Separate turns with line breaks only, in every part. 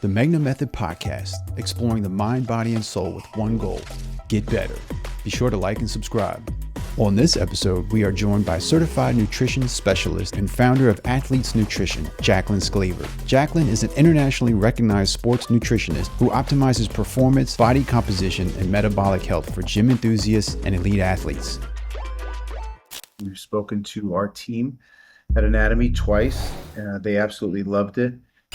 The Magna Method Podcast, exploring the mind, body, and soul with one goal: get better. Be sure to like and subscribe. On this episode, we are joined by certified nutrition specialist and founder of Athleats Nutrition, Jaclyn Sklaver. Jaclyn is an internationally recognized sports nutritionist who optimizes performance, body composition, and metabolic health for gym enthusiasts and elite athletes.
We've spoken to our team at Anatomy twice. They absolutely loved it.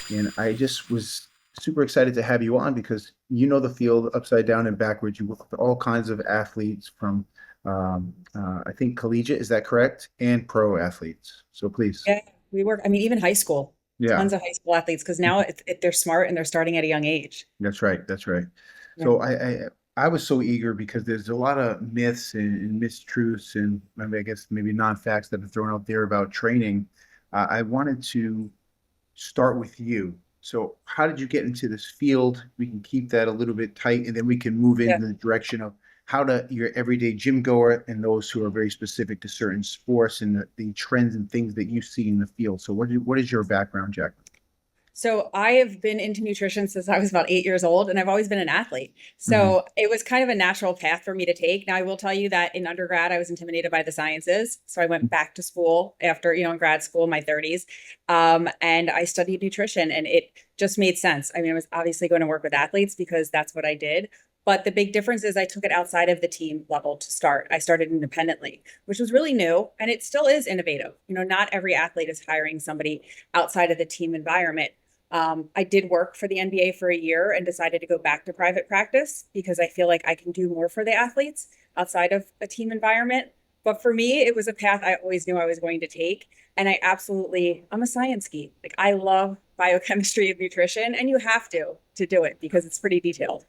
And I just was super excited to have you on because you know the field upside down and backwards. You work with all kinds of athletes from, I think, collegiate, is that correct? And pro athletes. So please.
Yeah, we work, I mean, even high school,
Yeah,
tons of high school athletes, because now they're smart and they're starting at a young age.
that's right. That's right.
Yeah.
So I was so eager because there's a lot of myths and mistruths and I guess maybe non-facts that are thrown out there about training. I wanted to start with you. So how did you get into this field? We can keep that a little bit tight and then we can move
Yeah.
into the direction of how to your everyday gym goer and those who are very specific to certain sports and the trends and things that you see in the field. So what is your background, Jack?
So I have been into nutrition since I was about 8 years old, and I've always been an athlete.
Mhm.
So it was kind of a natural path for me to take. Now, I will tell you that in undergrad, I was intimidated by the sciences. So I went back to school after, in grad school, in my 30s. And I studied nutrition, and it just made sense. I mean, I was obviously going to work with athletes because that's what I did. But the big difference is I took it outside of the team level to start. I started independently, which was really new, and it still is innovative. Not every athlete is hiring somebody outside of the team environment. I did work for the NBA for a year and decided to go back to private practice because I feel like I can do more for the athletes outside of a team environment. But for me, it was a path I always knew I was going to take. And I'm a science geek. Like, I love biochemistry and nutrition, and you have to do it because it's pretty detailed.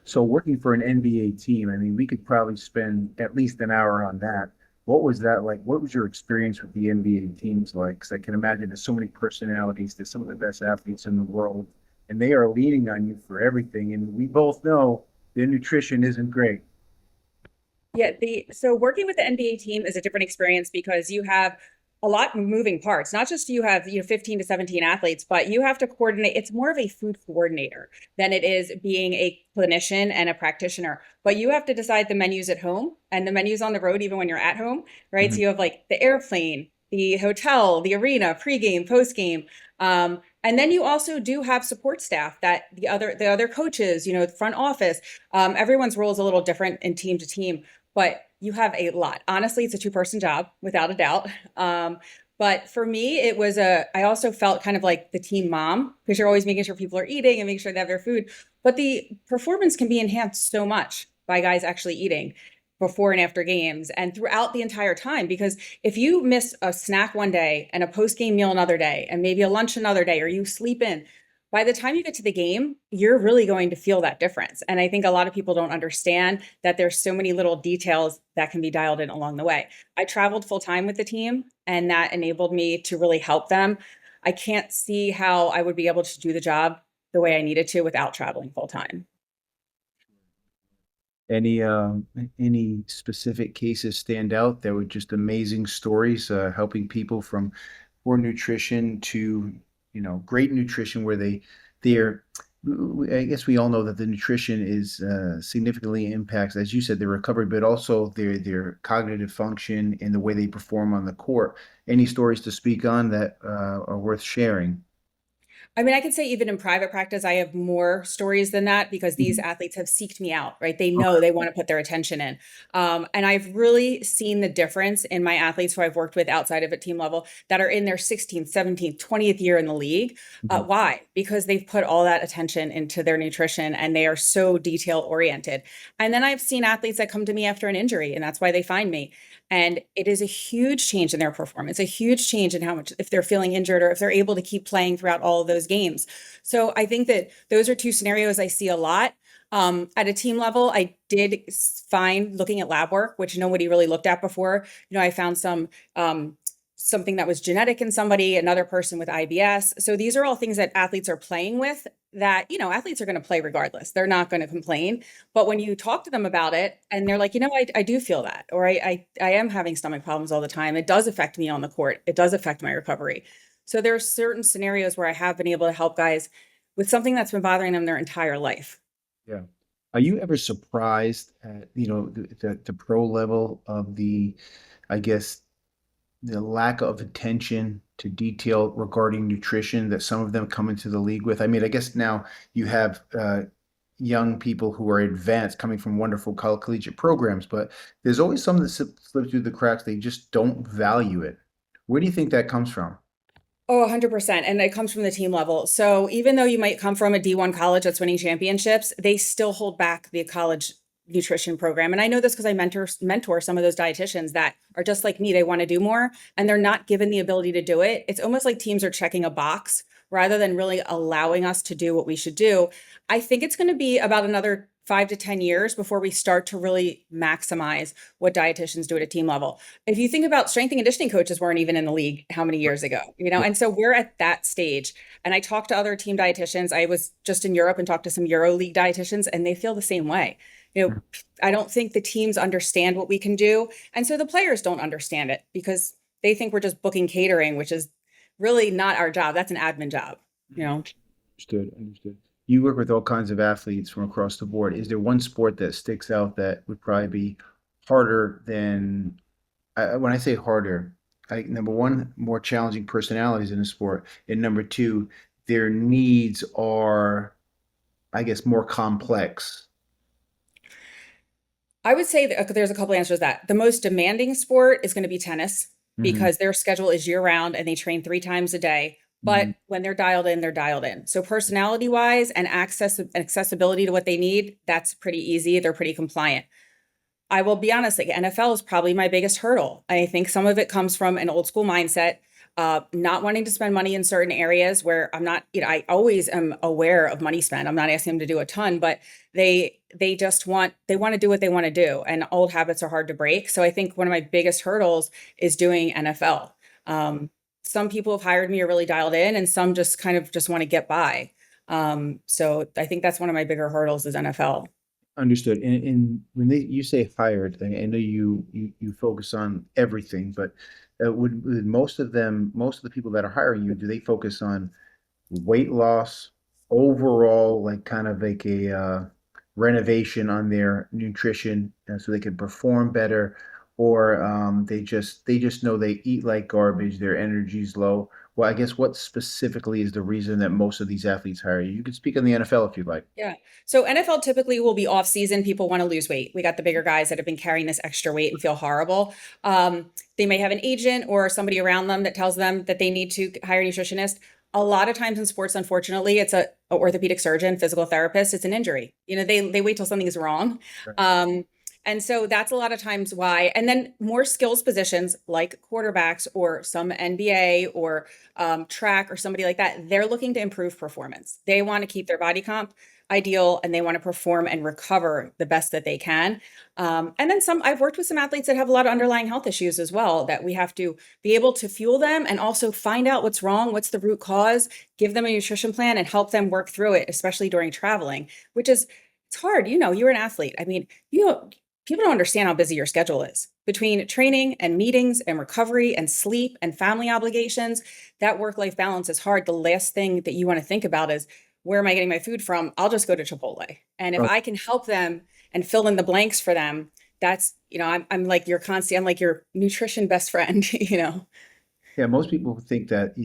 So working for an NBA team, I mean, we could probably spend at least an hour on that. What was that like? What was your experience with the NBA teams like? Because I can imagine there's so many personalities, there's some of the best athletes in the world, and they are leaning on you for everything. And we both know their nutrition isn't great.
Yeah, so working with the NBA team is a different experience because you have a lot of moving parts. Not just you have 15 to 17 athletes, but you have to coordinate. It's more of a food coordinator than it is being a clinician and a practitioner. But you have to decide the menus at home and the menus on the road, even when you're at home, right? So
Mhm.
you have like the airplane, the hotel, the arena, pregame, postgame. And then you also do have support staff that the other coaches, the front office, everyone's role is a little different in team to team, but you have a lot. Honestly, it's a two-person job without a doubt. But for me, I also felt kind of like the team mom because you're always making sure people are eating and making sure they have their food. But the performance can be enhanced so much by guys actually eating before and after games and throughout the entire time. Because if you miss a snack one day and a post-game meal another day and maybe a lunch another day, or you sleep in, by the time you get to the game, you're really going to feel that difference. And I think a lot of people don't understand that there's so many little details that can be dialed in along the way. I traveled full time with the team, and that enabled me to really help them. I can't see how I would be able to do the job the way I needed to without traveling full time.
Any specific cases stand out that were just amazing stories, helping people from poor nutrition to great nutrition where they're I guess we all know that the nutrition is significantly impacts, as you said, their recovery, but also their cognitive function and the way they perform on the court. Any stories to speak on that are worth sharing?
I mean, I can say even in private practice, I have more stories than that because these
Mhm.
athletes have seeked me out, right? They
Okay.
know they want to put their attention in. And I've really seen the difference in my athletes who I've worked with outside of a team level that are in their 16th, 17th, 20th year in the league.
Mhm.
Why? Because they've put all that attention into their nutrition and they are so detail oriented. And then I've seen athletes that come to me after an injury, and that's why they find me. And it is a huge change in their performance, a huge change in how much, if they're feeling injured or if they're able to keep playing throughout all of those games. So I think that those are two scenarios I see a lot. At a team level, I did find looking at lab work, which nobody really looked at before. I found something that was genetic in somebody, another person with IBS. So these are all things that athletes are playing with that, athletes are going to play regardless. They're not going to complain. But when you talk to them about it and they're like, I do feel that, or I am having stomach problems all the time. It does affect me on the court. It does affect my recovery. So there are certain scenarios where I have been able to help guys with something that's been bothering them their entire life.
Yeah. Are you ever surprised at, the pro level of I guess, the lack of attention to detail regarding nutrition that some of them come into the league with? I mean, I guess now you have young people who are advanced coming from wonderful collegiate programs, but there's always some that slip through the cracks. They just don't value it. Where do you think that comes from?
Oh, 100%. And it comes from the team level. So even though you might come from a D1 college that's winning championships, they still hold back the college nutrition program. And I know this because I mentor some of those dietitians that are just like me. They want to do more and they're not given the ability to do it. It's almost like teams are checking a box rather than really allowing us to do what we should do. I think it's going to be about another 5 to 10 years before we start to really maximize what dietitians do at a team level. If you think about strength and conditioning coaches weren't even in the league how many years ago, and so we're at that stage. And I talked to other team dietitians. I was just in Europe and talked to some Euro League dietitians, and they feel the same way. I don't think the teams understand what we can do. And so the players don't understand it because they think we're just booking catering, which is really not our job. That's an admin job.
Understood. Understood. You work with all kinds of athletes from across the board. Is there one sport that sticks out that would probably be harder than, when I say harder, number one, more challenging personalities in the sport, and number two, their needs are, I guess, more complex?
I would say that there's a couple answers to that. The most demanding sport is going to be tennis
Hmm.
because their schedule is year round and they train 3 times a day. But
Hmm.
when they're dialed in, they're dialed in. So personality wise and accessibility to what they need, that's pretty easy. They're pretty compliant. I will be honest, like NFL is probably my biggest hurdle. I think some of it comes from an old school mindset, not wanting to spend money in certain areas where I'm not, I always am aware of money spent. I'm not asking them to do a ton, but they want to do what they want to do. And old habits are hard to break. So I think one of my biggest hurdles is doing NFL. Some people have hired me are really dialed in and some just kind of just want to get by. So I think that's one of my bigger hurdles is NFL.
Understood. And when you say hired, I know you focus on everything, but would most of the people that are hiring you, do they focus on weight loss, overall, like kind of like a renovation on their nutrition, so they can perform better, or they just know they eat like garbage, their energy's low? Well, I guess what specifically is the reason that most of these athletes hire you? You can speak on the NFL if you'd like.
Yeah. So NFL typically will be off season. People want to lose weight. We got the bigger guys that have been carrying this extra weight and feel horrible. They may have an agent or somebody around them that tells them that they need to hire a nutritionist. A lot of times in sports, unfortunately, it's a orthopedic surgeon, physical therapist. It's an injury. They wait till something's wrong.
Right.
And so that's a lot of times why. And then more skills positions like quarterbacks or some NBA or track or somebody like that, they're looking to improve performance. They want to keep their body comp ideal and they want to perform and recover the best that they can. And then I've worked with some athletes that have a lot of underlying health issues as well that we have to be able to fuel them and also find out what's wrong, what's the root cause, give them a nutrition plan and help them work through it, especially during traveling, which is, it's hard. You're an athlete. I mean, people don't understand how busy your schedule is between training and meetings and recovery and sleep and family obligations. That work-life balance is hard. The last thing that you want to think about is, where am I getting my food from? I'll just go to Chipotle. And if
Oh,
I can help them and fill in the blanks for them, that's, I'm like your constant, I'm like your nutrition best friend.
yeah, most people think that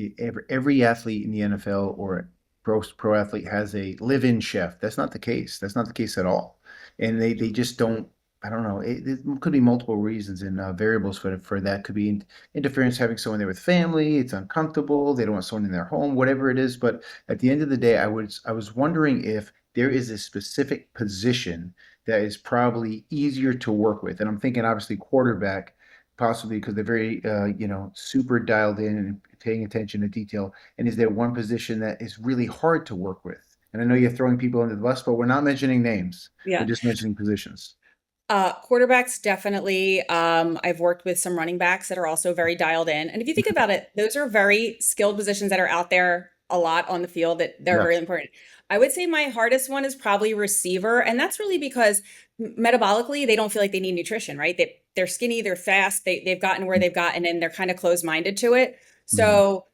every athlete in the NFL or pro athlete has a live-in chef. That's not the case. That's not the case at all. And they just don't. I don't know. It could be multiple reasons and variables for that. Could be interference, having someone there with family. It's uncomfortable. They don't want someone in their home, whatever it is. But at the end of the day, I was wondering if there is a specific position that is probably easier to work with. And I'm thinking obviously quarterback, possibly because they're very super dialed in and paying attention to detail. And is there one position that is really hard to work with? And I know you're throwing people under the bus, but we're not mentioning names. We're
Yeah.
just mentioning positions.
Quarterbacks, definitely. I've worked with some running backs that are also very dialed in. And if you think about it, those are very skilled positions that are out there a lot on the field that they're
Yeah.
very important. I would say my hardest one is probably receiver. And that's really because metabolically, they don't feel like they need nutrition, right? They're skinny, they're fast, they've gotten where they've gotten, and they're kind of closed-minded to it.
Mhm.
So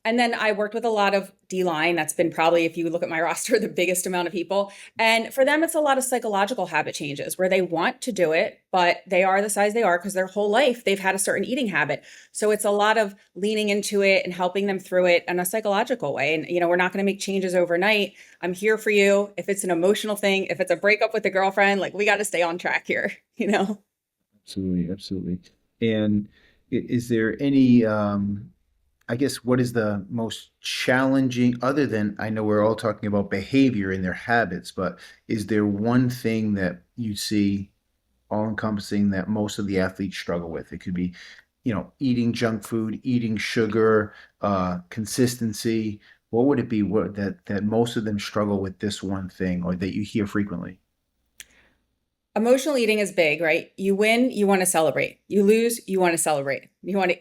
And then I worked with a lot of D-line. That's been probably, if you look at my roster, the biggest amount of people. And for them, it's a lot of psychological habit changes where they want to do it, but they are the size they are because their whole life they've had a certain eating habit. So it's a lot of leaning into it and helping them through it in a psychological way. And, we're not going to make changes overnight. I'm here for you. If it's an emotional thing, if it's a breakup with a girlfriend, like we got to stay on track here,
Absolutely, absolutely. And is there any, I guess, what is the most challenging, other than I know we're all talking about behavior and their habits, but is there one thing that you see all encompassing that most of the athletes struggle with? It could be, eating junk food, eating sugar, consistency. What would it be that most of them struggle with this one thing or that you hear frequently?
Emotional eating is big, right? You win, you want to celebrate. You lose, you want to celebrate.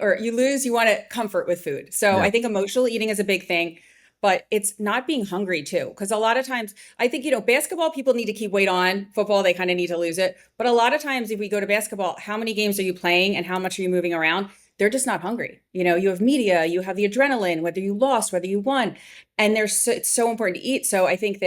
Or you lose, you want to comfort with food. So
Yeah.
I think emotional eating is a big thing, but it's not being hungry too. Because a lot of times, I think, basketball people need to keep weight on. Football, they kind of need to lose it. But a lot of times, if we go to basketball, how many games are you playing and how much are you moving around? They're just not hungry. You have media, you have the adrenaline, whether you lost, whether you won. And it's so important to eat. So I think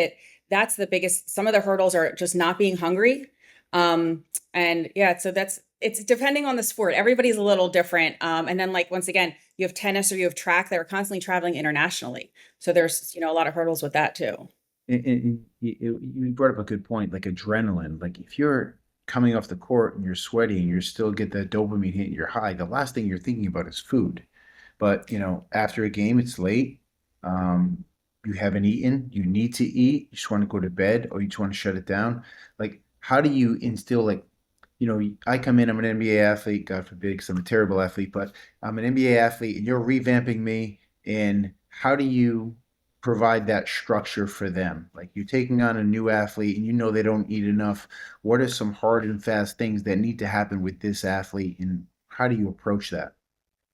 that's the biggest, some of the hurdles are just not being hungry, and yeah, so it's depending on the sport. Everybody's a little different. And then like, once again, you have tennis or you have track that are constantly traveling internationally. So there's, a lot of hurdles with that too.
And you brought up a good point, like adrenaline. Like if you're coming off the court and you're sweaty and you still get that dopamine hit, you're high. The last thing you're thinking about is food. But after a game, it's late. Um, you haven't eaten. You need to eat. You just want to go to bed, or you just want to shut it down. Like, how do you instill like, I come in. I'm an NBA athlete. God forbid, because I'm a terrible athlete. But I'm an NBA athlete, and you're revamping me. And how do you provide that structure for them? Like you're taking on a new athlete, and they don't eat enough. What are some hard and fast things that need to happen with this athlete, and how do you approach that?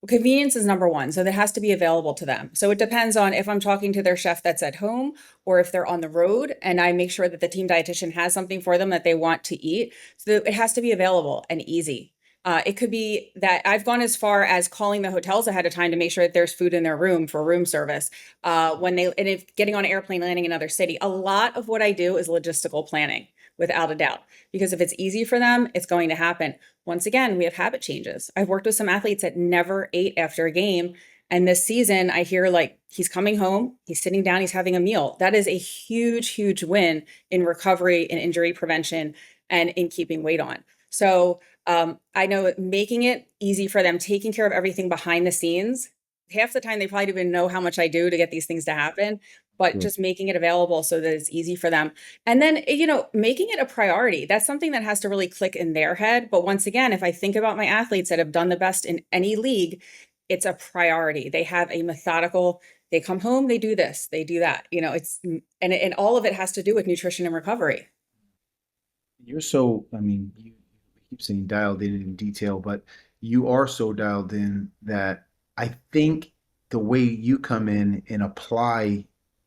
Convenience is number one. So that has to be available to them. So it depends on if I'm talking to their chef that's at home or if they're on the road, and I make sure that the team dietitian has something for them that they want to eat. So it has to be available and easy. It could be that I've gone as far as calling the hotels ahead of time to make sure that there's food in their room for room service. And if getting on an airplane, landing in another city, a lot of what I do is logistical planning, without a doubt, because if it's easy for them, it's going to happen. Once again, we have habit changes. I've worked with some athletes that never ate after a game. And this season, I hear like he's coming home, he's sitting down, he's having a meal. That is a huge, huge win in recovery and injury prevention and in keeping weight on. So I know making it easy for them, taking care of everything behind the scenes. Half the time, they probably don't even know how much I do to get these things to happen, but
Sure.
just making it available so that it's easy for them. And then, making it a priority. That's something that has to really click in their head. But once again, if I think about my athletes that have done the best in any league, it's a priority. They have a methodical, they come home, they do this, they do that. And all of it has to do with nutrition and recovery.
You're so, I mean, you keep saying dialed in detail, but you are so dialed in that I think the way you come in and apply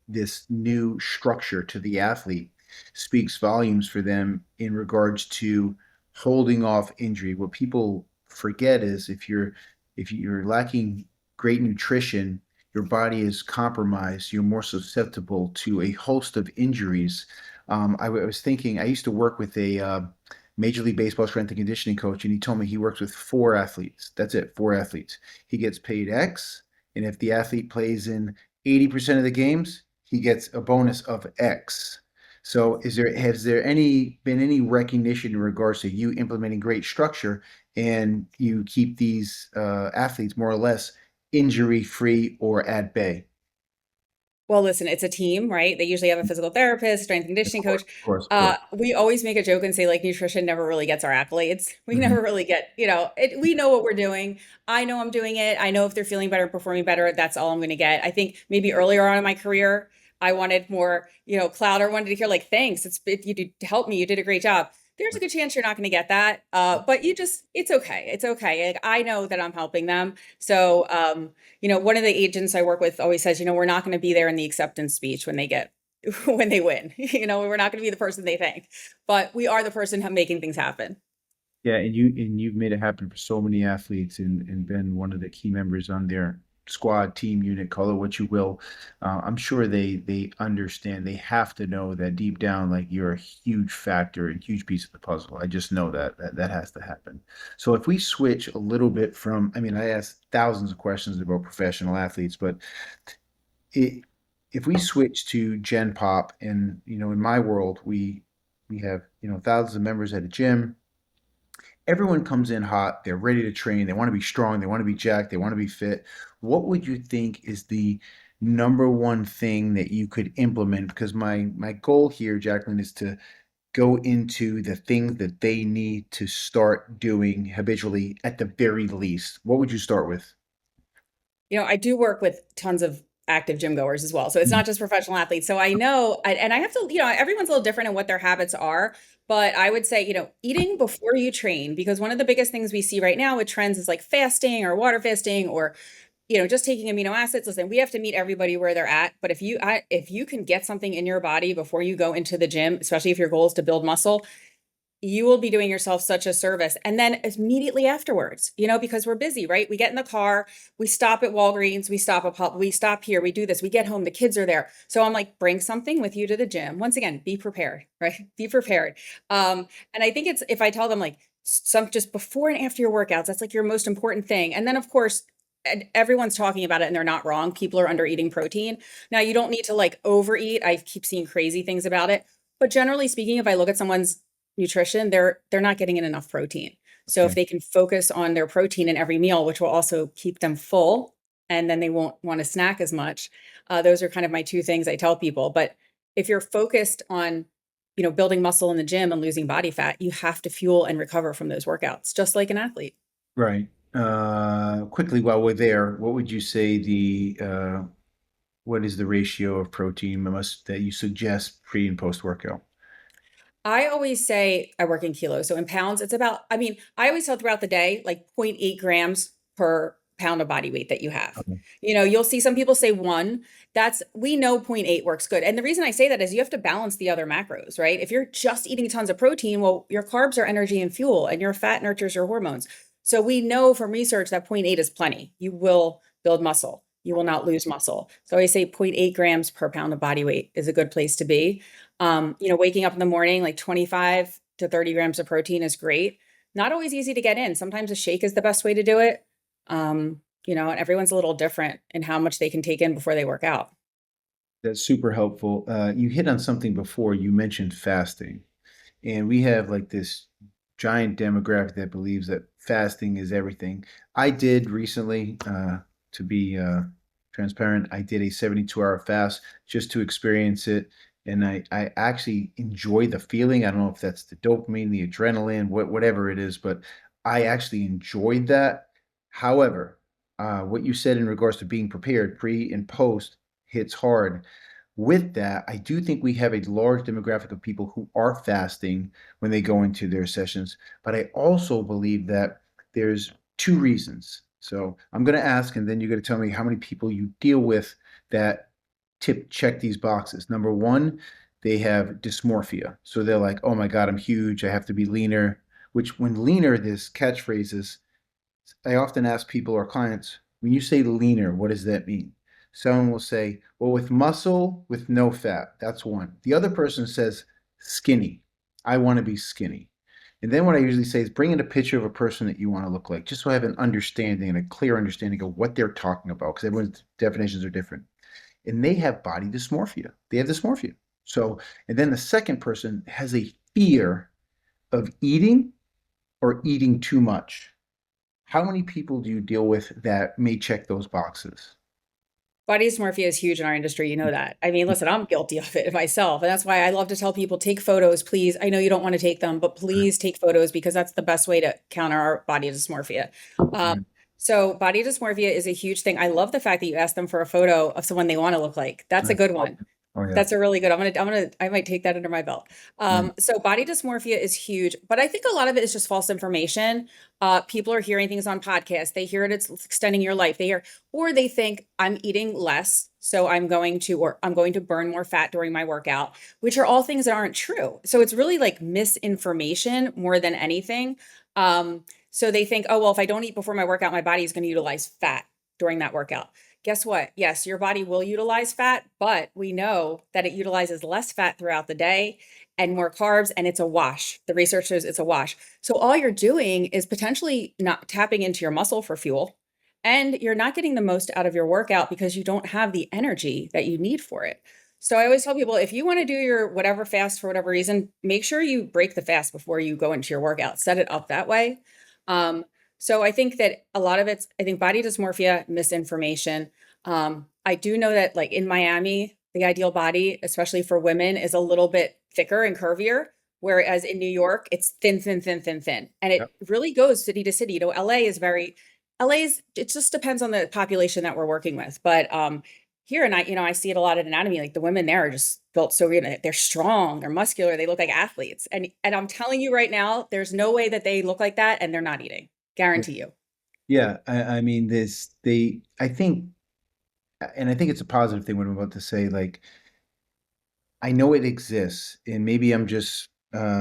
this new structure to the athlete speaks volumes for them in regards to holding off injury. What people forget is if you're lacking great nutrition, your body is compromised. You're more susceptible to a host of injuries. I was thinking, I used to work with a Major League Baseball strength and conditioning coach, and he told me he works with four athletes. That's it, four athletes. He gets paid X, and if the athlete plays in 80% of the games, he gets a bonus of X. So has there been any recognition in regards to you implementing great structure and you keep these athletes more or less injury free or at bay?
Well, listen, it's a team, right? They usually have a physical therapist, strength and
Of
conditioning
course,
coach.
of course, of course.
We always make a joke and say like nutrition never really gets our accolades. We
Mhm.
never really get, we know what we're doing. I know I'm doing it. I know if they're feeling better, performing better, that's all I'm going to get. I think maybe earlier on in my career, I wanted more, clout, or wanted to hear like, thanks, you did help me. You did a great job. There's a good chance you're not going to get that. But it's okay. It's okay. Like, I know that I'm helping them. So, one of the agents I work with always says, we're not going to be there in the acceptance speech when they get when they win. We're not going to be the person they thank, but we are the person making things happen.
Yeah, and you've made it happen for so many athletes and been one of the key members on their squad, team, unit, call it what you will. I'm sure they understand. They have to know that deep down, like you're a huge factor and huge piece of the puzzle. I just know that has to happen. So if we switch a little bit from, I mean, I asked thousands of questions about professional athletes, but it, if we switch to Gen Pop, and in my world, we have thousands of members at a gym. Everyone comes in hot. They're ready to train. They want to be strong. They want to be jacked. They want to be fit. What would you think is the number one thing that you could implement? Because my goal here, Jaclyn, is to go into the things that they need to start doing habitually at the very least. What would you start with?
I do work with tons of active gym goers as well. So it's
Mhm.
not just professional athletes. So I know, and I have to, everyone's a little different in what their habits are. But I would say, eating before you train, because one of the biggest things we see right now with trends is like fasting or water fasting or, just taking amino acids. Listen, we have to meet everybody where they're at. But if you can get something in your body before you go into the gym, especially if your goal is to build muscle, you will be doing yourself such a service. And then immediately afterwards, because we're busy, right? We get in the car, we stop at Walgreens, we stop at Pub, we stop here, we do this, we get home, the kids are there. So I'm like, bring something with you to the gym. Once again, be prepared, right? Be prepared. And I think it's, if I tell them like some just before and after your workouts, that's like your most important thing. And then of course, and everyone's talking about it and they're not wrong. People are under eating protein. Now you don't need to like overeat. I keep seeing crazy things about it. But generally speaking, if I look at someone's nutrition, they're not getting in enough protein. So if
Okay.
they can focus on their protein in every meal, which will also keep them full, and then they won't want to snack as much. Those are kind of my two things I tell people. But if you're focused on, building muscle in the gym and losing body fat, you have to fuel and recover from those workouts, just like an athlete.
Right. Quickly, while we're there, what would you say what is the ratio of protein must that you suggest pre and post workout?
I always say I work in kilos. So in pounds, it's about, I always tell throughout the day, like 0.8 grams per pound of body weight that you have.
Okay.
You'll see some people say one. We know 0.8 works good. And the reason I say that is you have to balance the other macros, right? If you're just eating tons of protein, well, your carbs are energy and fuel, and your fat nurtures your hormones. So we know from research that 0.8 is plenty. You will build muscle. You will not lose muscle. So I say 0.8 grams per pound of body weight is a good place to be. Waking up in the morning, like 25 to 30 grams of protein is great. Not always easy to get in. Sometimes a shake is the best way to do it. And everyone's a little different in how much they can take in before they work out.
That's super helpful. You hit on something before. You mentioned fasting, and we have like this giant demographic that believes that fasting is everything. I did recently, to be transparent, I did a 72-hour fast just to experience it. And I actually enjoy the feeling. I don't know if that's the dopamine, the adrenaline, whatever it is, but I actually enjoyed that. However, what you said in regards to being prepared pre and post hits hard. With that, I do think we have a large demographic of people who are fasting when they go into their sessions, but I also believe that there's two reasons. So I'm going to ask, and then you're going to tell me how many people you deal with that check these boxes. Number one, they have dysmorphia. So they're like, oh my God, I'm huge. I have to be leaner, which when leaner, this catchphrase is, I often ask people or clients, when you say leaner, what does that mean? Someone will say, well, with muscle, with no fat. That's one. The other person says, skinny. I want to be skinny. And then what I usually say is bring in a picture of a person that you want to look like, just so I have an understanding and a clear understanding of what they're talking about, because everyone's definitions are different. And they have body dysmorphia. They have dysmorphia. So, and then the second person has a fear of eating or eating too much. How many people do you deal with that may check those boxes?
Body dysmorphia is huge in our industry. You know that. Listen, I'm guilty of it myself. And that's why I love to tell people take photos, please. I know you don't want to take them, but please take photos because that's the best way to counter our body dysmorphia.
Mhm.
So body dysmorphia is a huge thing. I love the fact that you asked them for a photo of someone they want to look like. That's a good one.
Oh yeah.
That's a really good. I might take that under my belt.
Right.
So body dysmorphia is huge, but I think a lot of it is just false information. People are hearing things on podcasts. They hear it's extending your life. Or they think I'm eating less, so I'm going to burn more fat during my workout, which are all things that aren't true. So it's really like misinformation more than anything. So they think, oh, well, if I don't eat before my workout, my body is going to utilize fat. during that workout. Guess what? Yes, your body will utilize fat, but we know that it utilizes less fat throughout the day and more carbs, and it's a wash. The research shows it's a wash. So all you're doing is potentially not tapping into your muscle for fuel, and you're not getting the most out of your workout because you don't have the energy that you need for it. So I always tell people, if you want to do your whatever fast for whatever reason, make sure you break the fast before you go into your workout. Set it up that way. Um, so I think that a lot of it's, I think body dysmorphia, misinformation. I do know that like in Miami, the ideal body, especially for women, is a little bit thicker and curvier. Whereas in New York, it's thin, thin, thin, thin, thin. And it
Yep.
really goes city to city. LA is very, LA's, it just depends on the population that we're working with. But here, and I see it a lot in anatomy, like the women there are just built so good. They're strong, they're muscular, they look like athletes. And I'm telling you right now, there's no way that they look like that and they're not eating. Guarantee you.
Yeah, I mean, I think, and I think it's a positive thing what I'm about to say. Like, I know it exists, and maybe I'm just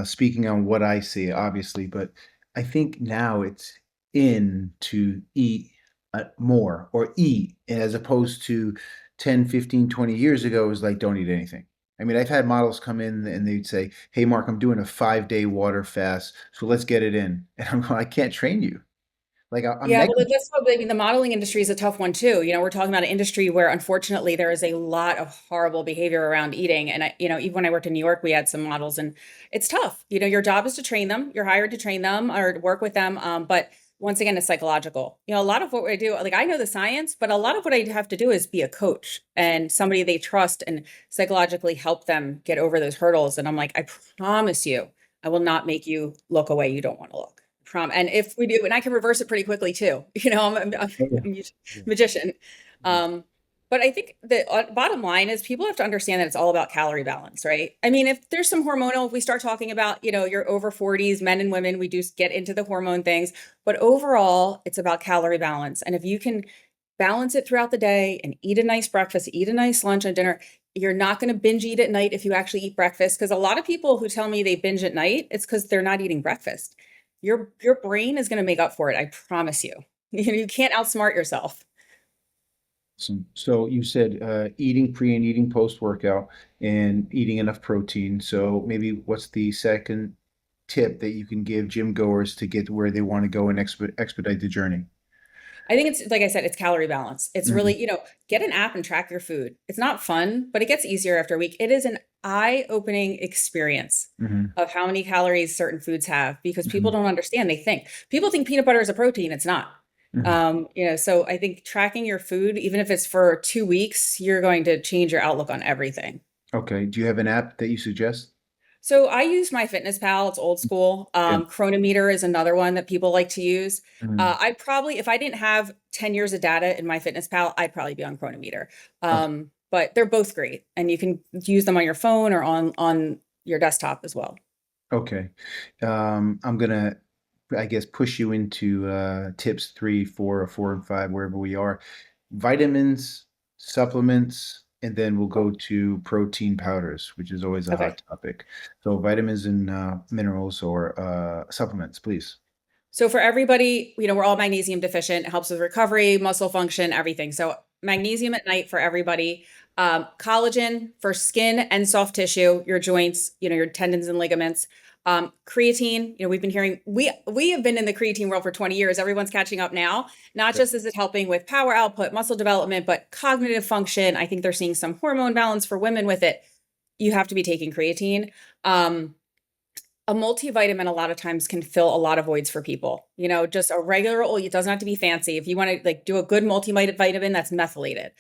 speaking on what I see, obviously, but I think now it's in to eat more or eat as opposed to 10, 15, 20 years ago, it was like, don't eat anything. I mean, I've had models come in and they'd say, hey, Mark, I'm doing a 5-day water fast, so let's get it in. And I'm going, I can't train you. Like, I'm
Yeah, well,
negative.
that's what I mean. The modeling industry is a tough one too. We're talking about an industry where unfortunately there is a lot of horrible behavior around eating. And even when I worked in New York, we had some models and it's tough. Your job is to train them. You're hired to train them or to work with them. But once again, it's psychological. A lot of what I do, like I know the science, but a lot of what I have to do is be a coach and somebody they trust and psychologically help them get over those hurdles. And I'm like, I promise you, I will not make you look a way you don't want to look. And if we do, and I can reverse it pretty quickly too. I'm
Oh, yeah.
a
Yeah.
magician.
Mhm.
But I think the bottom line is people have to understand that it's all about calorie balance, right? I mean, if there's some hormonal, if we start talking about, your over 40s, men and women, we do get into the hormone things, but overall, it's about calorie balance. And if you can balance it throughout the day and eat a nice breakfast, eat a nice lunch and dinner, you're not going to binge eat at night if you actually eat breakfast. Because a lot of people who tell me they binge at night, it's because they're not eating breakfast. Your brain is going to make up for it. I promise you. You can't outsmart yourself.
So you said eating pre and eating post workout and eating enough protein. So maybe what's the second tip that you can give gym goers to get to where they want to go and expedite the journey?
I think it's like I said, it's calorie balance. It's
Mhm.
really, get an app and track your food. It's not fun, but it gets easier after a week. It is an eye-opening experience
Mhm.
of how many calories certain foods have because people
Mhm.
don't understand. People think peanut butter is a protein. It's not.
Mhm.
So I think tracking your food, even if it's for 2 weeks, you're going to change your outlook on everything.
Okay. Do you have an app that you suggest?
So I use MyFitnessPal. It's old school.
Yeah.
Chronometer is another one that people like to use.
Mhm.
I probably, if I didn't have 10 years of data in MyFitnessPal, I'd probably be on Chronometer.
Okay.
But they're both great, and you can use them on your phone or on your desktop as well.
Okay. I'm gonna, I guess, push you into tips 3, 4, or 4 and 5, wherever we are. Vitamins, supplements, and then we'll go to protein powders, which is always a
Okay.
hot topic. So vitamins and minerals or supplements, please.
So for everybody, we're all magnesium deficient. It helps with recovery, muscle function, everything. So magnesium at night for everybody. Collagen for skin and soft tissue, your joints, your tendons and ligaments. Creatine, we've been hearing we have been in the creatine world for 20 years. Everyone's catching up now. Not
Yep.
just is it helping with power output, muscle development, but cognitive function. I think they're seeing some hormone balance for women with it. You have to be taking creatine. A multivitamin a lot of times can fill a lot of voids for people. Just a regular oil, it doesn't have to be fancy. If you want to like do a good multivitamin that's methylated,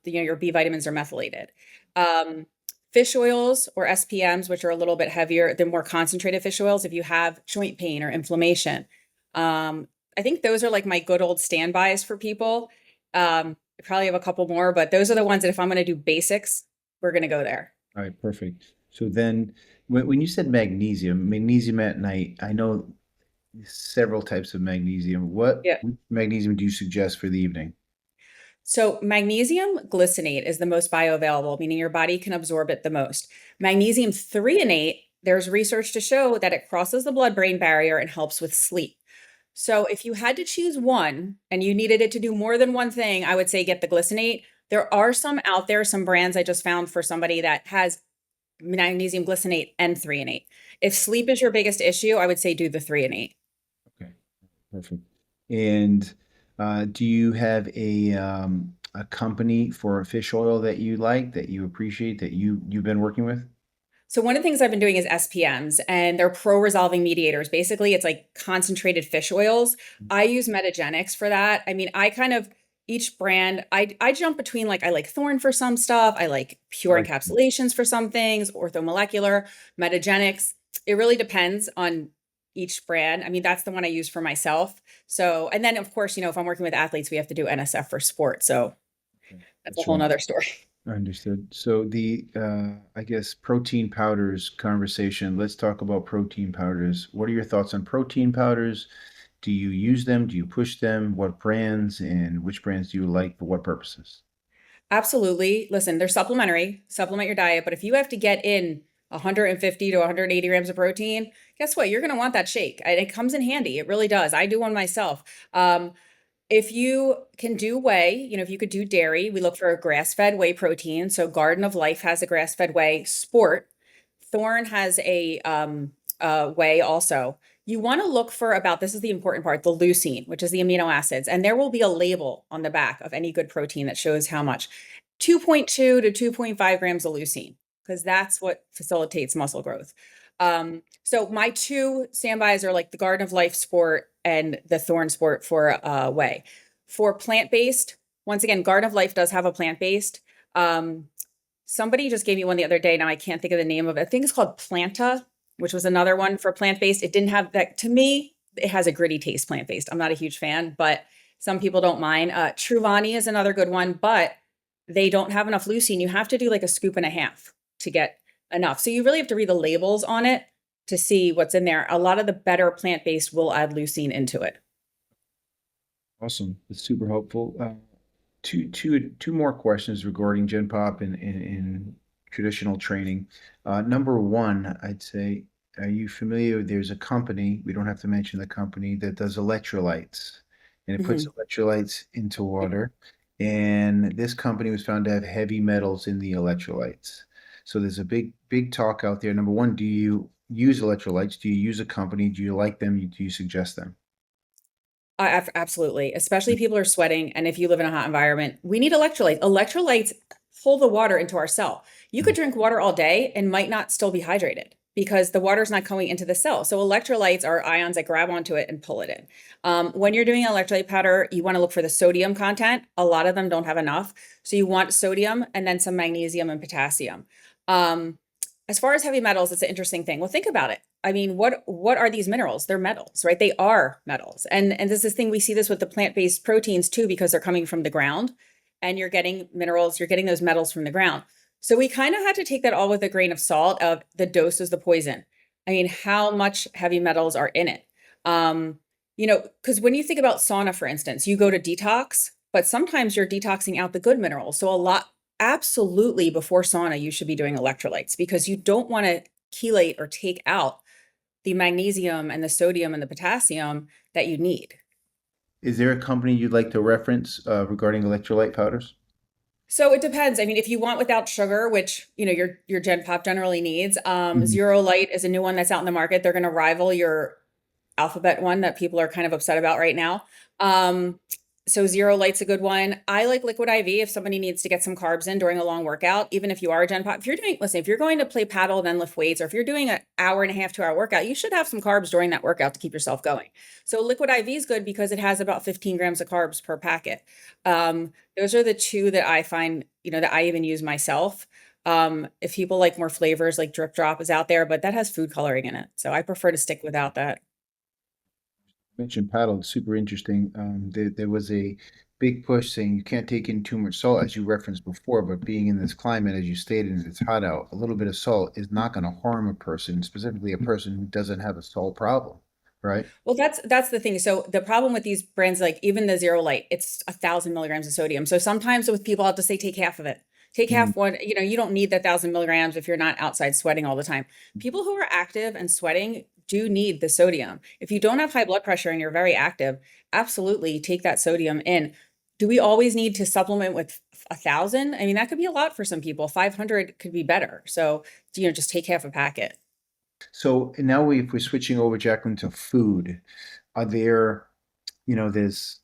your B vitamins are methylated. Um, Fish oils or SPMs, which are a little bit heavier, they're more concentrated fish oils if you have joint pain or inflammation. I think those are like my good old standbys for people. I probably have a couple more, but those are the ones that if I'm going to do basics, we're going to go there.
All right, perfect. So then when you said magnesium at night, I know several types of magnesium. What
Yeah.
magnesium do you suggest for the evening?
So magnesium glycinate is the most bioavailable, meaning your body can absorb it the most. Magnesium threonate, there's research to show that it crosses the blood-brain barrier and helps with sleep. So if you had to choose one and you needed it to do more than one thing, I would say get the glycinate. There are some out there, some brands I just found for somebody that has magnesium glycinate and 3 and 8. If sleep is your biggest issue, I would say do the 3 and 8.
Okay, perfect. And do you have a company for fish oil that you like, that you appreciate, that you've been working with?
So one of the things I've been doing is SPMs, and they're pro-resolving mediators. Basically, it's like concentrated fish oils. I use Metagenics for that. I mean, I kind of each brand, I jump between, like, I like Thorne for some stuff, I like Pure
Right.
Encapsulations for some things, Orthomolecular, Metagenics. It really depends on each brand. I mean, that's the one I use for myself. So, and then of course, if I'm working with athletes, we have to do NSF for sport. So
Okay.
that's a
That's
whole
right.
nother story.
Understood. So the I guess protein powders conversation. Let's talk about protein powders. What are your thoughts on protein powders? Do you use them? Do you push them? What brands and which brands do you like for what purposes?
Absolutely. Listen, they're supplementary, supplement your diet, but if you have to get in 150 to 180 grams of protein, guess what? You're going to want that shake. And it comes in handy. It really does. I do one myself. If you can do whey, if you could do dairy, we look for a grass-fed whey protein. So Garden of Life has a grass-fed whey. Sport, Thorne has a whey also. You want to look for about, this is the important part, the leucine, which is the amino acids. And there will be a label on the back of any good protein that shows how much. 2.2 to 2.5 grams of leucine, because that's what facilitates muscle growth. So my two standbys are like the Garden of Life Sport and the Thorne Sport for whey. For plant-based, once again, Garden of Life does have a plant-based. Somebody just gave me one the other day. Now I can't think of the name of it. I think it's called Planta, which was another one for plant-based. It didn't have that. To me, it has a gritty taste, plant-based. I'm not a huge fan, but some people don't mind. Truvani is another good one, but they don't have enough leucine. You have to do like a scoop and a half to get enough. So you really have to read the labels on it to see what's in there. A lot of the better plant-based will add leucine into it.
Awesome. That's super helpful. Two more questions regarding Gen Pop and traditional training. Number one, I'd say, are you familiar? There's a company, we don't have to mention the company, that does electrolytes, and it puts
Mhm.
electrolytes into water. And this company was found to have heavy metals in the electrolytes. So there's a big talk out there. Number one, do you use electrolytes? Do you use a company? Do you like them? Do you suggest them?
Absolutely. Especially if people are sweating. And if you live in a hot environment, we need electrolytes. Electrolytes pull the water into our cell. You could drink water all day and might not still be hydrated because the water's not going into the cell. So electrolytes are ions that grab onto it and pull it in. When you're doing electrolyte powder, you want to look for the sodium content. A lot of them don't have enough. So you want sodium and then some magnesium and potassium. As far as heavy metals, it's an interesting thing. Well, think about it. I mean, what are these minerals? They're metals, right? They are metals. And this is thing, we see this with the plant-based proteins too, because they're coming from the ground and you're getting minerals, you're getting those metals from the ground. So we kind of had to take that all with a grain of salt of the dose is the poison. I mean, how much heavy metals are in it? Because when you think about sauna, for instance, you go to detox, but sometimes you're detoxing out the good minerals. So a lot, absolutely before sauna, you should be doing electrolytes because you don't want to chelate or take out the magnesium and the sodium and the potassium that you need.
Is there a company you'd like to reference regarding electrolyte powders?
So it depends. I mean, if you want without sugar, which your Gen Pop generally needs,
Mhm.
Zero Light is a new one that's out in the market. They're going to rival your Alphabet one that people are kind of upset about right now. So Zero Light's a good one. I like Liquid IV if somebody needs to get some carbs in during a long workout, even if you are a Gen Pop. If you're going to play paddle and then lift weights, or if you're doing an hour and a half, 2 hour workout, you should have some carbs during that workout to keep yourself going. So Liquid IV is good because it has about 15 grams of carbs per packet. Those are the two that I find, that I even use myself. If people like more flavors, like Drip Drop is out there, but that has food coloring in it. So I prefer to stick without that.
Mentioned paddle, it's super interesting. There was a big push saying you can't take in too much salt, as you referenced before, but being in this climate, as you stated, and it's hot out, a little bit of salt is not going to harm a person, specifically a person who doesn't have a salt problem, right?
Well, that's the thing. So the problem with these brands, like even the Zero Light, it's 1,000 milligrams of sodium. So sometimes with people, I'll just say take half of it. Take
Mhm.
half one. You don't need that 1,000 milligrams if you're not outside sweating all the time. People who are active and sweating do need the sodium. If you don't have high blood pressure and you're very active, absolutely take that sodium in. Do we always need to supplement with 1,000? I mean, that could be a lot for some people. 500 could be better. So, just take half a packet.
So now if we're switching over, Jaclyn, to food, are there, there's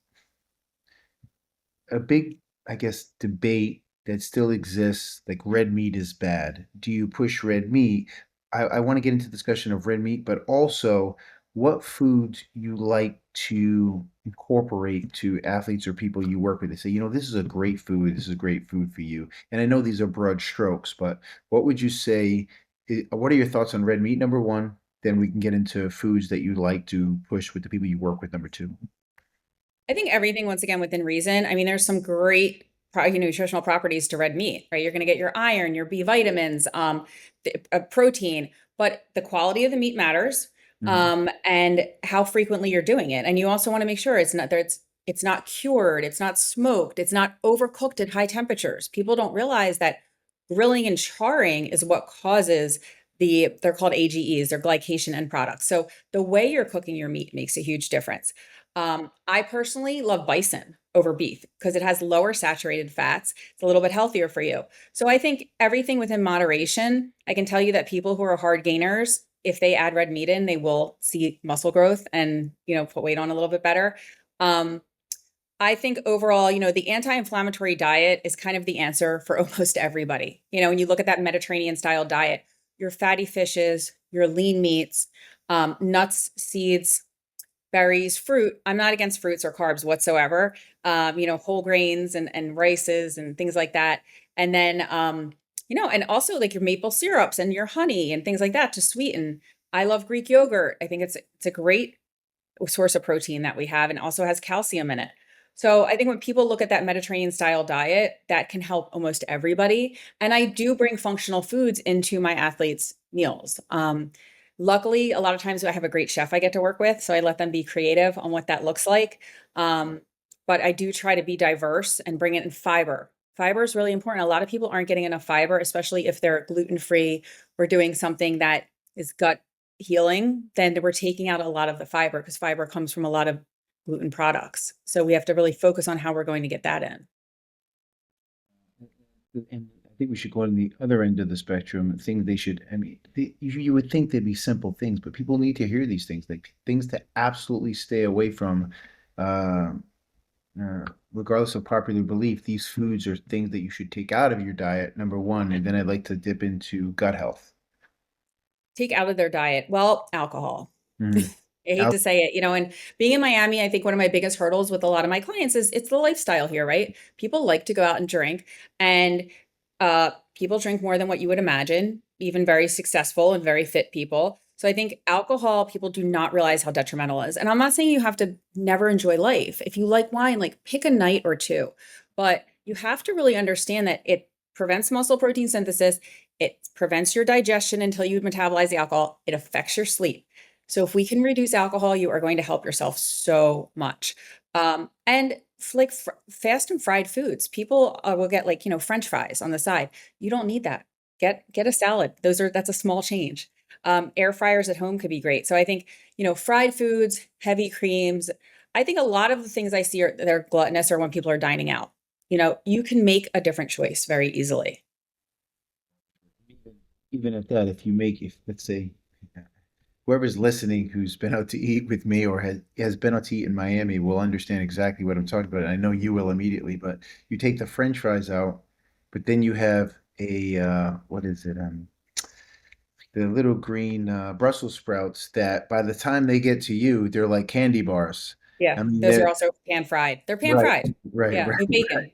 a big, I guess, debate that still exists, like red meat is bad. Do you push red meat? I want to get into the discussion of red meat, but also what foods you like to incorporate to athletes or people you work with. They say, this is a great food. This is a great food for you. And I know these are broad strokes, but what would you say? What are your thoughts on red meat, number one? Then we can get into foods that you like to push with the people you work with, number two.
I think everything, once again, within reason. I mean, there's some great nutritional properties to red meat, right? You're going to get your iron, your B vitamins, protein, but the quality of the meat matters, and how frequently you're doing it. And you also want to make sure it's not cured, it's not smoked, it's not overcooked at high temperatures. People don't realize that grilling and charring is what causes they're called AGEs, they're glycation end products. So the way you're cooking your meat makes a huge difference. I personally love bison over beef because it has lower saturated fats. It's a little bit healthier for you. So I think everything within moderation. I can tell you that people who are hard gainers, if they add red meat in, they will see muscle growth and, put weight on a little bit better. I think overall, the anti-inflammatory diet is kind of the answer for almost everybody. When you look at that Mediterranean style diet, your fatty fishes, your lean meats, nuts, seeds, berries, fruit. I'm not against fruits or carbs whatsoever. Whole grains and rices and things like that. And then, and also like your maple syrups and your honey and things like that to sweeten. I love Greek yogurt. I think it's a great source of protein that we have and also has calcium in it. So I think when people look at that Mediterranean style diet, that can help almost everybody. And I do bring functional foods into my athletes' meals. Luckily, a lot of times I have a great chef I get to work with, so I let them be creative on what that looks like. But I do try to be diverse and bring in fiber. Fiber is really important. A lot of people aren't getting enough fiber, especially if they're gluten-free or doing something that is gut healing, then we're taking out a lot of the fiber because fiber comes from a lot of gluten products. So we have to really focus on how we're going to get that in.
And I think we should go on the other end of the spectrum. Things they should, you would think they'd be simple things, but people need to hear these things, like things to absolutely stay away from. Regardless of popular belief, these foods are things that you should take out of your diet, number one. And then I'd like to dip into gut health.
Take out of their diet. Well, alcohol.
Mhm.
I hate to say it, and being in Miami, I think one of my biggest hurdles with a lot of my clients is it's the lifestyle here, right? People like to go out and drink, and people drink more than what you would imagine, even very successful and very fit people. So I think alcohol, people do not realize how detrimental it is. And I'm not saying you have to never enjoy life. If you like wine, like pick a night or two, but you have to really understand that it prevents muscle protein synthesis. It prevents your digestion until you metabolize the alcohol. It affects your sleep. So if we can reduce alcohol, you are going to help yourself so much. And like fast and fried foods, people will get like, French fries on the side. You don't need that. Get a salad. That's a small change. Air fryers at home could be great. So I think, fried foods, heavy creams. I think a lot of the things I see they're gluttonous or when people are dining out. You can make a different choice very easily.
Even at that, if let's say whoever's listening who's been out to eat with me or has been out to eat in Miami will understand exactly what I'm talking about. And I know you will immediately, but you take the French fries out, but then you have what is it? The little green Brussels sprouts that by the time they get to you, they're like candy bars.
Yeah,
I mean,
those are also pan fried. They're pan
right,
fried.
right,
Yeah,
right,
with bacon.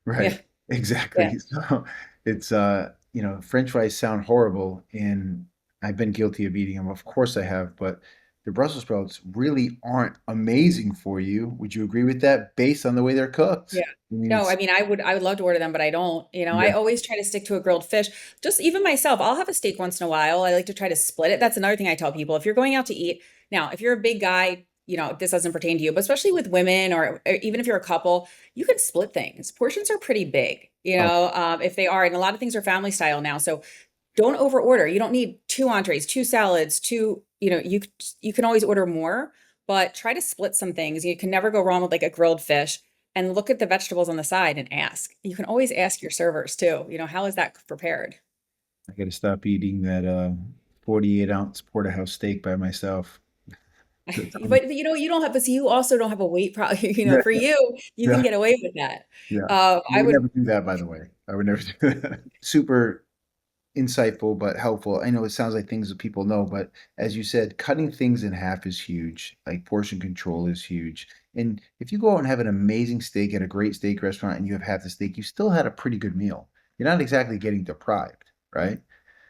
Yeah,
right.
yeah.
Exactly. So it's French fries sound horrible, and I've been guilty of eating them. Of course I have, but the Brussels sprouts really aren't amazing for you. Would you agree with that based on the way they're cooked?
Yeah.
I mean,
No, I
it's
mean, I would love to order them, but I don't. I
yeah.
always try to stick to a grilled fish. Just even myself, I'll have a steak once in a while. I like to try to split it. That's another thing I tell people. If you're going out to eat, now, if you're a big guy, this doesn't pertain to you, but especially with women or even if you're a couple, you can split things. Portions are pretty big,
Oh,
if they are, and a lot of things are family style now. So don't over order. You don't need 2 entrees, 2 salads, you can always order more, but try to split some things. You can never go wrong with like a grilled fish, and look at the vegetables on the side and ask. You can always ask your servers too, how is that prepared?
I got to stop eating that 48-ounce porterhouse steak by myself.
But you don't have, but see, you also don't have a weight problem.
Yeah,
For you, you can
yeah,
get away with that.
yeah. I
I
would
would
never do that, by the way. I would never do that. Super insightful, but helpful. I know it sounds like things that people know, but as you said, cutting things in half is huge. Like portion control is huge. And if you go out and have an amazing steak at a great steak restaurant and you have half the steak, you still had a pretty good meal. You're not exactly getting deprived, right?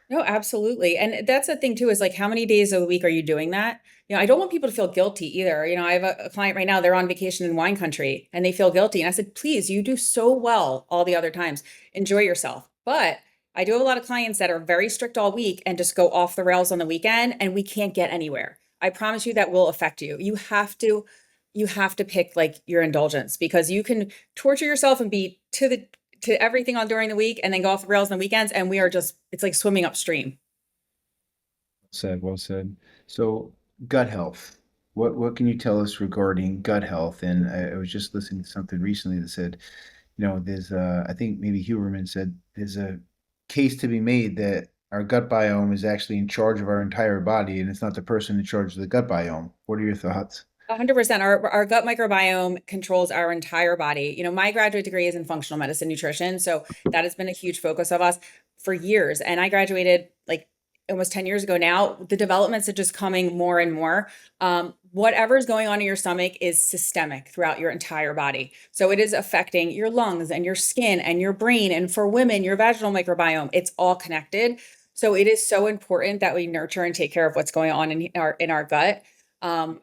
No, absolutely. And that's the thing too, is like how many days a week are you doing that? I don't want people to feel guilty either. I have a client right now, they're on vacation in wine country and they feel guilty. And I said, please, you do so well all the other times. Enjoy yourself. But I do have a lot of clients that are very strict all week and just go off the rails on the weekend, and we can't get anywhere. I promise you that will affect you. You have to pick like your indulgence, because you can torture yourself and be to everything on during the week and then go off the rails on the weekends, and it's like swimming upstream.
Said, well said. So, gut health. What can you tell us regarding gut health? And I was just listening to something recently that said, there's I think maybe Huberman said there's a case to be made that our gut biome is actually in charge of our entire body, and it's not the person in charge of the gut biome. What are your thoughts?
100%. Our gut microbiome controls our entire body. My graduate degree is in functional medicine nutrition. So that has been a huge focus of us for years. And I graduated like almost 10 years ago now. The developments are just coming more and more. Whatever's going on in your stomach is systemic throughout your entire body. So it is affecting your lungs and your skin and your brain. And for women, your vaginal microbiome, it's all connected. So it is so important that we nurture and take care of what's going on in our gut. And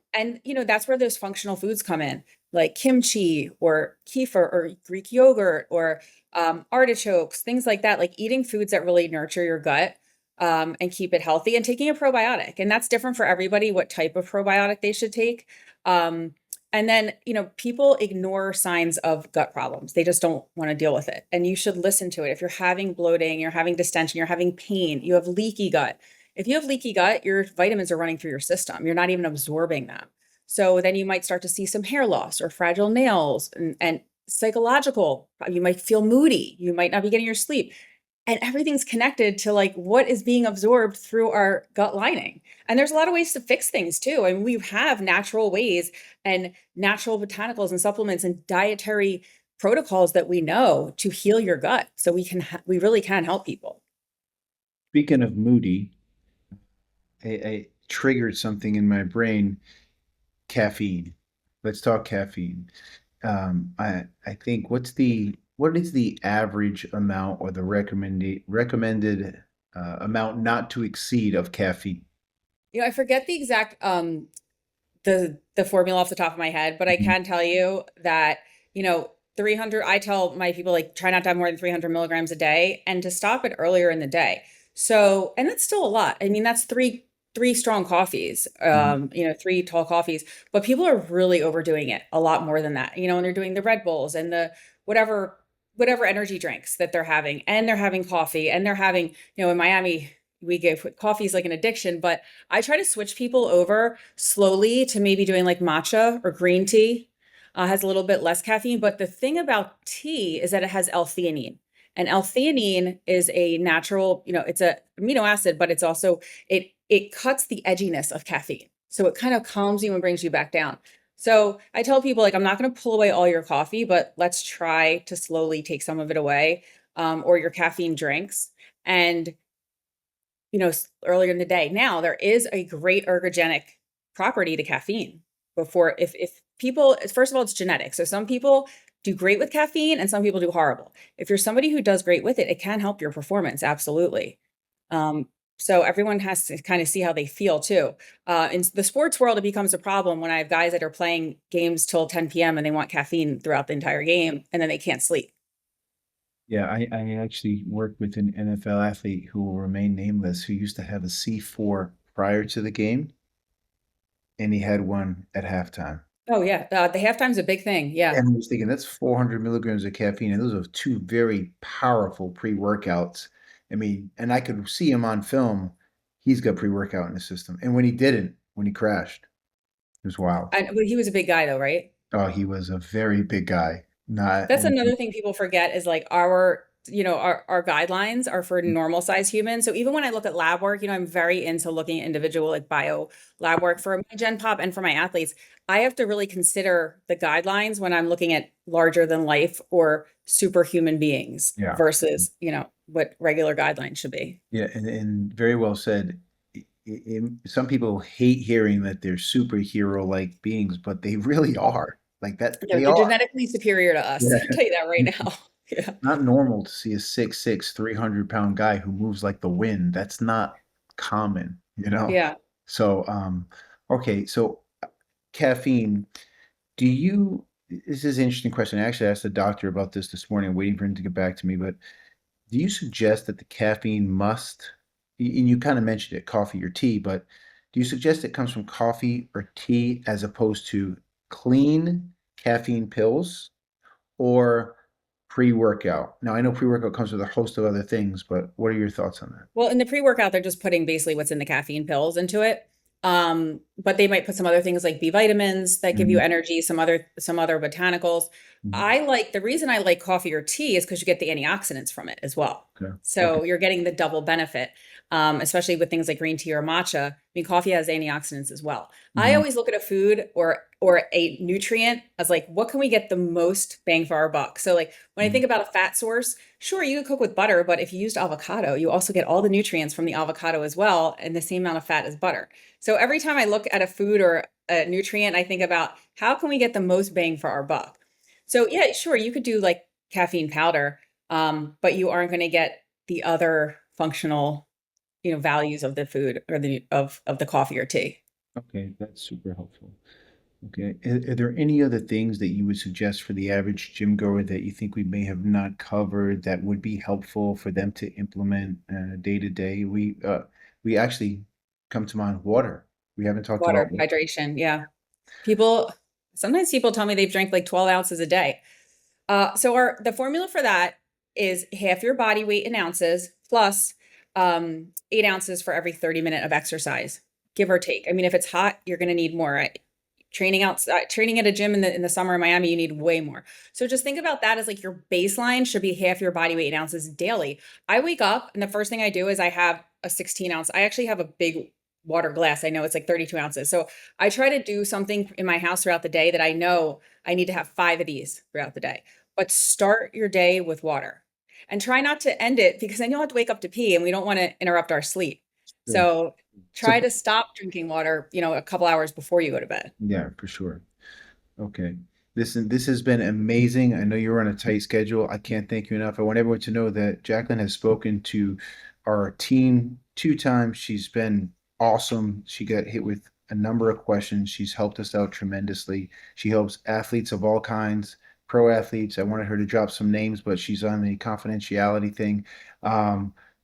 that's where those functional foods come in, like kimchi or kefir or Greek yogurt or artichokes, things like that, like eating foods that really nurture your gut and keep it healthy, and taking a probiotic. And that's different for everybody, what type of probiotic they should take. And then, people ignore signs of gut problems. They just don't want to deal with it. And you should listen to it. If you're having bloating, you're having distension, you're having pain, you have leaky gut. If you have leaky gut, your vitamins are running through your system. You're not even absorbing them. So then you might start to see some hair loss or fragile nails and psychological. You might feel moody. You might not be getting your sleep. And everything's connected to like what is being absorbed through our gut lining. And there's a lot of ways to fix things too. And we have natural ways and natural botanicals and supplements and dietary protocols that we know to heal your gut. So we really can help people.
Speaking of moody, I triggered something in my brain. Caffeine. Let's talk caffeine. I think what is the average amount or the recommended amount not to exceed of caffeine?
I forget the exact the formula off the top of my head, but I
Mhm.
can tell you that, 300, I tell my people like try not to have more than 300 milligrams a day and to stop it earlier in the day. So, and that's still a lot. I mean, that's three strong coffees,
Mhm.
3 tall coffees, but people are really overdoing it a lot more than that, when they're doing the Red Bulls and the whatever, whatever energy drinks that they're having, and they're having coffee, and they're having, in Miami, we give coffee is like an addiction, but I try to switch people over slowly to maybe doing like matcha or green tea. Has a little bit less caffeine, but the thing about tea is that it has L-theanine. And L-theanine is a natural, it's a amino acid, but it cuts the edginess of caffeine. So it kind of calms you and brings you back down. So I tell people like, I'm not going to pull away all your coffee, but let's try to slowly take some of it away, or your caffeine drinks. And earlier in the day. Now, there is a great ergogenic property to caffeine. Before, if people, first of all, it's genetic. So some people do great with caffeine and some people do horrible. If you're somebody who does great with it, it can help your performance. Absolutely. So everyone has to kind of see how they feel too. In the sports world, it becomes a problem when I have guys that are playing games till 10 p.m. and they want caffeine throughout the entire game and then they can't sleep.
Yeah, I actually worked with an NFL athlete who will remain nameless, who used to have a C4 prior to the game, and he had one at halftime.
Oh yeah, the halftime's a big thing. Yeah.
And I was thinking that's 400 milligrams of caffeine, and those are two very powerful pre-workouts. I mean, and I could see him on film. He's got pre-workout in his system. And when he didn't, when he crashed, it was wild.
And but he was a big guy though, right?
Oh, he was a very big guy. Not,
That's another thing people forget is like our guidelines are for normal size humans. So even when I look at lab work, I'm very into looking at individual like bio lab work for my Gen Pop and for my athletes. I have to really consider the guidelines when I'm looking at larger than life or superhuman beings
yeah.
versus, what regular guidelines should be.
Yeah, and very well said. Some people hate hearing that they're superhero-like beings, but they really are. Like that, they
They're
are.
genetically superior to us.
Yeah.
I'll tell you that right now. Yeah.
Not normal to see a 6'6", 300-pound guy who moves like the wind. That's not common, you know?
Yeah.
So, okay, so caffeine, this is an interesting question. I actually asked the doctor about this morning, waiting for him to get back to me, but do you suggest that the caffeine and you kind of mentioned it, coffee or tea, but do you suggest it comes from coffee or tea as opposed to clean caffeine pills or pre-workout? Now, I know pre-workout comes with a host of other things, but what are your thoughts on that?
Well, in the pre-workout, they're just putting basically what's in the caffeine pills into it. But they might put some other things like B vitamins that give you
Mhm.
energy, some other botanicals.
Mhm.
The reason I like coffee or tea is because you get the antioxidants from it as well.
Okay.
So you're getting the double benefit, especially with things like green tea or matcha. I mean, coffee has antioxidants as well. I
Mhm.
always look at a food or a nutrient as like, what can we get the most bang for our buck? So like when I
Mhm.
think about a fat source, sure, you could cook with butter, but if you used avocado, you also get all the nutrients from the avocado as well, and the same amount of fat as butter. So every time I look at a food or a nutrient, I think about how can we get the most bang for our buck? So yeah, sure, you could do like caffeine powder, but you aren't going to get the other functional, values of the food or of the coffee or tea.
Okay, that's super helpful. Okay. Are there any other things that you would suggest for the average gym goer that you think we may have not covered that would be helpful for them to implement day to day? We actually come to mind water. We haven't talked about
Water,
water.
hydration, yeah. Sometimes people tell me they've drank like 12 ounces a day. So the formula for that is half your body weight in ounces plus 8 ounces for every 30 minutes of exercise, give or take. I mean, if it's hot, you're going to need more. Right? Training outside, training at a gym in the summer in Miami, you need way more. So just think about that as like your baseline should be half your body weight in ounces daily. I wake up and the first thing I do is I have a 16 ounce. I actually have a big water glass. I know it's like 32 ounces. So I try to do something in my house throughout the day that I know I need to have 5 of these throughout the day. But start your day with water and try not to end it because then you'll have to wake up to pee and we don't want to interrupt our sleep.
Sure.
So
So,
try to stop drinking water, a couple hours before you go to bed.
yeah, for sure. Okay. Listen, this has been amazing. I know you're on a tight schedule. I can't thank you enough. I want everyone to know that Jaclyn has spoken to our team 2 times. She's been awesome. She got hit with a number of questions. She's helped us out tremendously. She helps athletes of all kinds, pro athletes. I wanted her to drop some names, but she's on the confidentiality thing.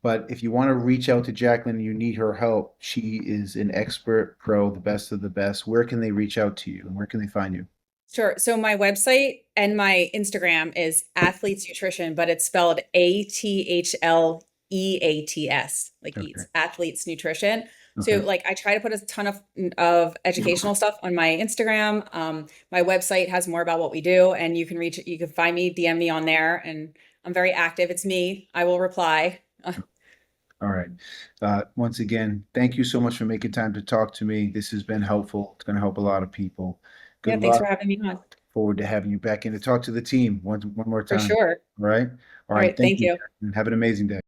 But if you want to reach out to Jaclyn, you need her help. She is an expert pro, the best of the best. Where can they reach out to you and where can they find you?
Sure. So my website and my Instagram is Athletes Nutrition, but it's spelled ATHLEATS, like
Okay.
eats, Athletes Nutrition. So
Okay.
like I try to put a ton of educational stuff on my Instagram. My website has more about what we do, and you can find me, DM me on there, and I'm very active. It's me. I will reply.
All right. Once again, thank you so much for making time to talk to me. This has been helpful. It's going to help a lot of people. Good
Yeah, thanks for
luck.
having me on.
Forward to having you back in to talk to the team one more
For
time.
sure.
All right. All
All
right.
right.
Thank
Thank
you.
you.
And have an amazing day.